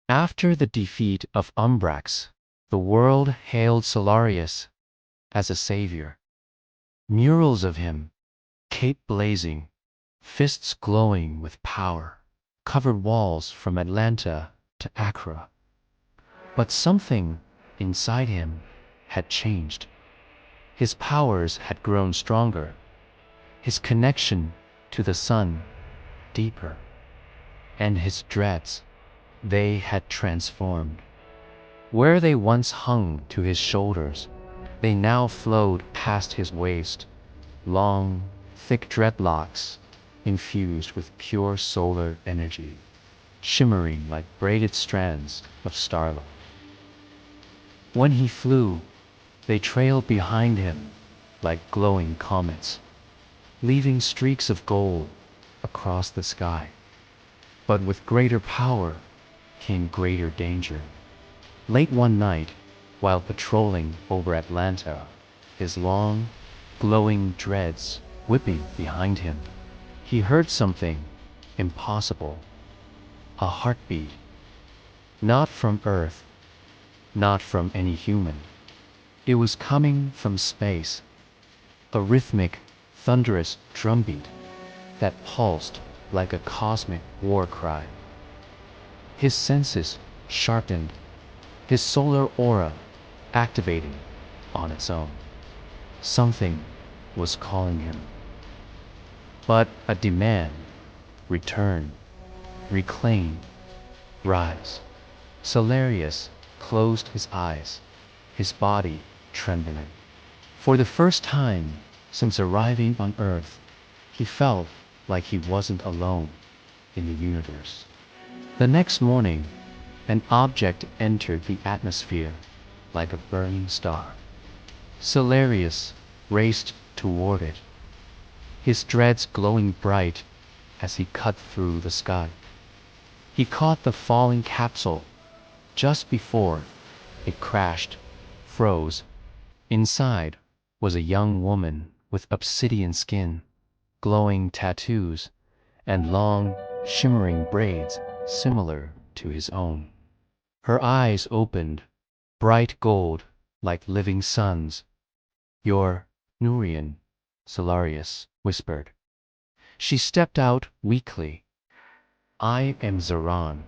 After the defeat of Umbrax, the world hailed Solarius as a savior. Murals of him, cape blazing, fists glowing with power, covered walls from Atlanta to Accra. But something inside him had changed. His powers had grown stronger, his connection to the sun deeper, and his dreads, they had transformed. Where they once hung to his shoulders, they now flowed past his waist, long, thick dreadlocks infused with pure solar energy, shimmering like braided strands of starlight. When he flew, they trailed behind him like glowing comets, leaving streaks of gold across the sky. But with greater power came greater danger. Late one night, while patrolling over Atlanta, his long, glowing dreads whipping behind him, he heard something impossible. A heartbeat. Not from Earth, not from any human. It was coming from space. A rhythmic, thunderous drumbeat that pulsed like a cosmic war cry. His senses sharpened, his solar aura activating on its own. Something was calling him. But a demand: return, reclaim, rise. Solarius closed his eyes, his body trembling. For the first time since arriving on Earth, he felt like he wasn't alone in the universe. The next morning, an object entered the atmosphere like a burning star. Solarius raced toward it, his dreads glowing bright as he cut through the sky. He caught the falling capsule just before it crashed, froze. Inside was a young woman with obsidian skin, glowing tattoos, and long, shimmering braids similar to his own. Her eyes opened, bright gold like living suns. "You're Nurian," Solarius whispered. She stepped out weakly. "I am Zaran,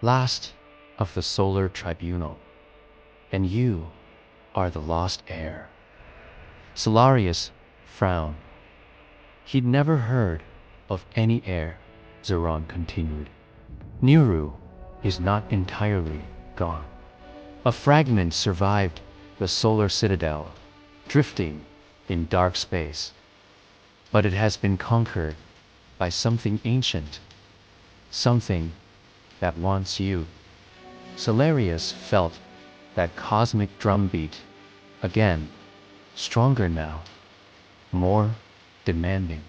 last of the Solar Tribunal, and you are the lost heir." Solarius frowned. He'd never heard of any heir, Zaran continued. Niru is not entirely gone. A fragment survived the solar citadel, drifting in dark space. But it has been conquered by something ancient, something that wants you. Solarius felt that cosmic drumbeat again, stronger now, more demanding.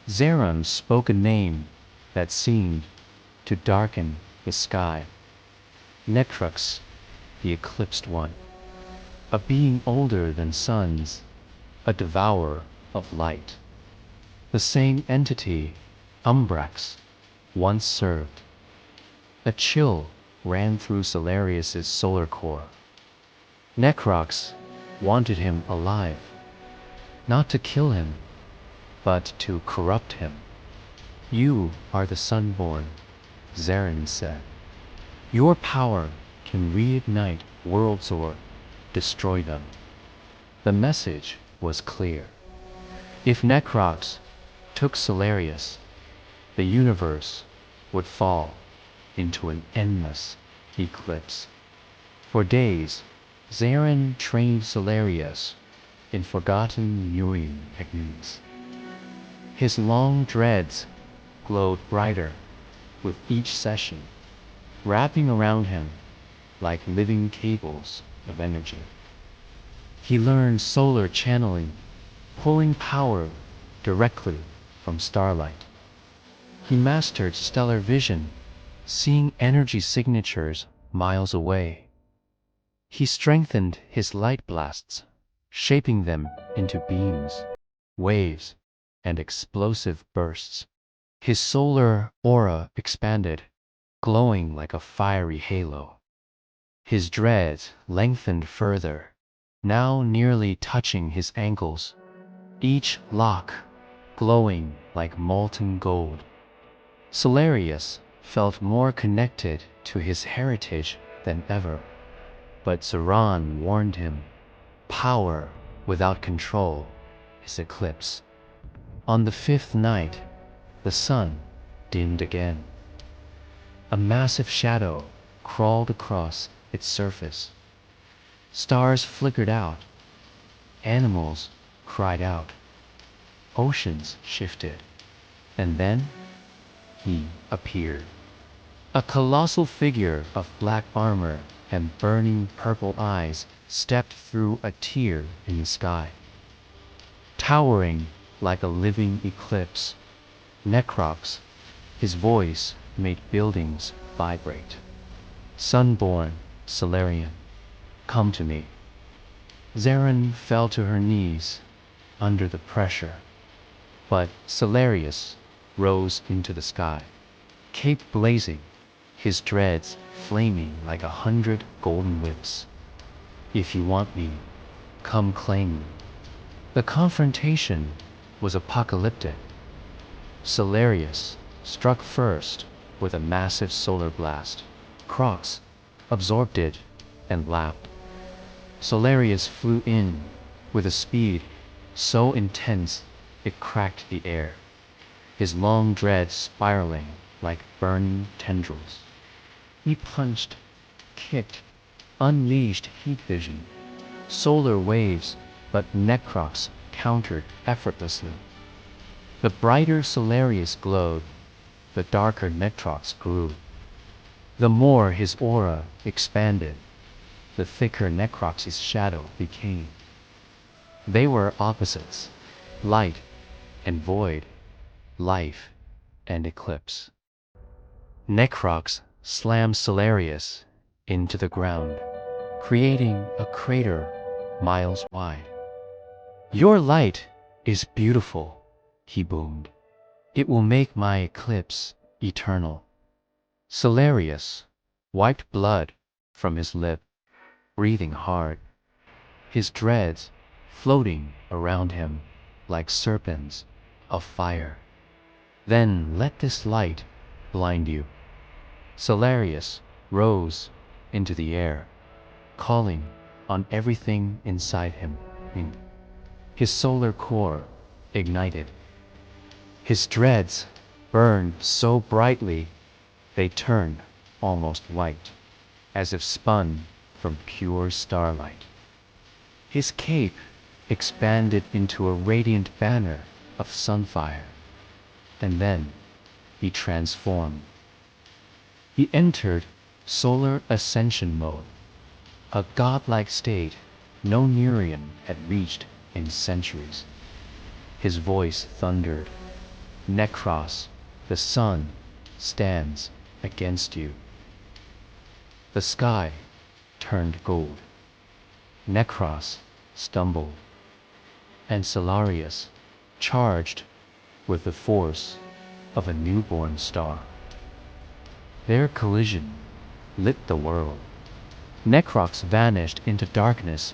Zaran spoke a name that seemed to darken the sky. Necrux, the Eclipsed One. A being older than suns, a devourer of light. The same entity Umbrax once served. A chill ran through Solarius's solar core. Necrox wanted him alive, not to kill him, but to corrupt him. "You are the Sunborn," Zaran said. "Your power can reignite worlds or destroy them." The message was clear. If Necrox took Solarius, the universe would fall into an endless eclipse. For days, Zaran trained Solarius in forgotten Nurian techniques. His long dreads glowed brighter with each session, wrapping around him like living cables of energy. He learned solar channeling, pulling power directly from starlight. He mastered stellar vision, seeing energy signatures miles away. He strengthened his light blasts, shaping them into beams, waves, and explosive bursts. His solar aura expanded, glowing like a fiery halo. His dreads lengthened further, now nearly touching his ankles, each lock glowing like molten gold. Solarius felt more connected to his heritage than ever, but Saran warned him, power without control is eclipse. On the fifth night, the sun dimmed again. A massive shadow crawled across its surface. Stars flickered out. Animals cried out. Oceans shifted. And then he appeared. A colossal figure of black armor and burning purple eyes stepped through a tear in the sky. Towering like a living eclipse, Necrox, his voice made buildings vibrate. Sunborn Solarian, come to me. Zarin fell to her knees under the pressure, but Solarius rose into the sky, cape blazing, his dreads flaming like 100 golden whips. If you want me, come claim me. The confrontation was apocalyptic. Solarius struck first with a massive solar blast. Crocs absorbed it and laughed. Solarius flew in with a speed so intense it cracked the air, his long dreads spiraling like burning tendrils. He punched, kicked, unleashed heat vision, solar waves, but Necrox countered effortlessly. The brighter Solarius glowed, the darker Necrox grew. The more his aura expanded, the thicker Necrox's shadow became. They were opposites, light and void, life and eclipse. Necrox slammed Solarius into the ground, creating a crater miles wide. Your light is beautiful, he boomed. It will make my eclipse eternal. Solarius wiped blood from his lip, breathing hard, his dreads floating around him like serpents of fire. Then let this light blind you. Solarius rose into the air, calling on everything inside him. His solar core ignited. His dreads burned so brightly they turned almost white, as if spun from pure starlight. His cape expanded into a radiant banner of sunfire, and then he transformed. He entered solar ascension mode, a godlike state no Nurian had reached in centuries. His voice thundered, Necros, the sun stands against you. The sky turned gold. Necros stumbled, and Solarius charged with the force of a newborn star. Their collision lit the world. Necrox vanished into darkness,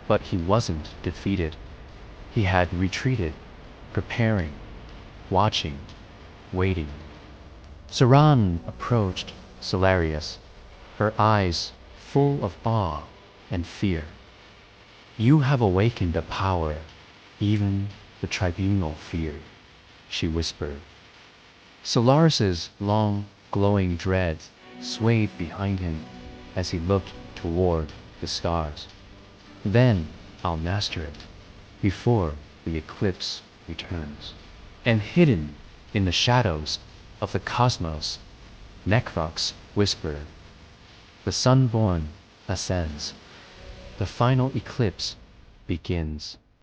but he wasn't defeated. He had retreated, preparing, watching, waiting. Saran approached Solarius, her eyes full of awe and fear. You have awakened a power even the tribunal feared, she whispered. Solarius's long, glowing dreads swayed behind him as he looked toward the stars. Then I'll master it, before the eclipse returns. And hidden in the shadows of the cosmos, Necrox whispered, the sunborn ascends. The final eclipse begins.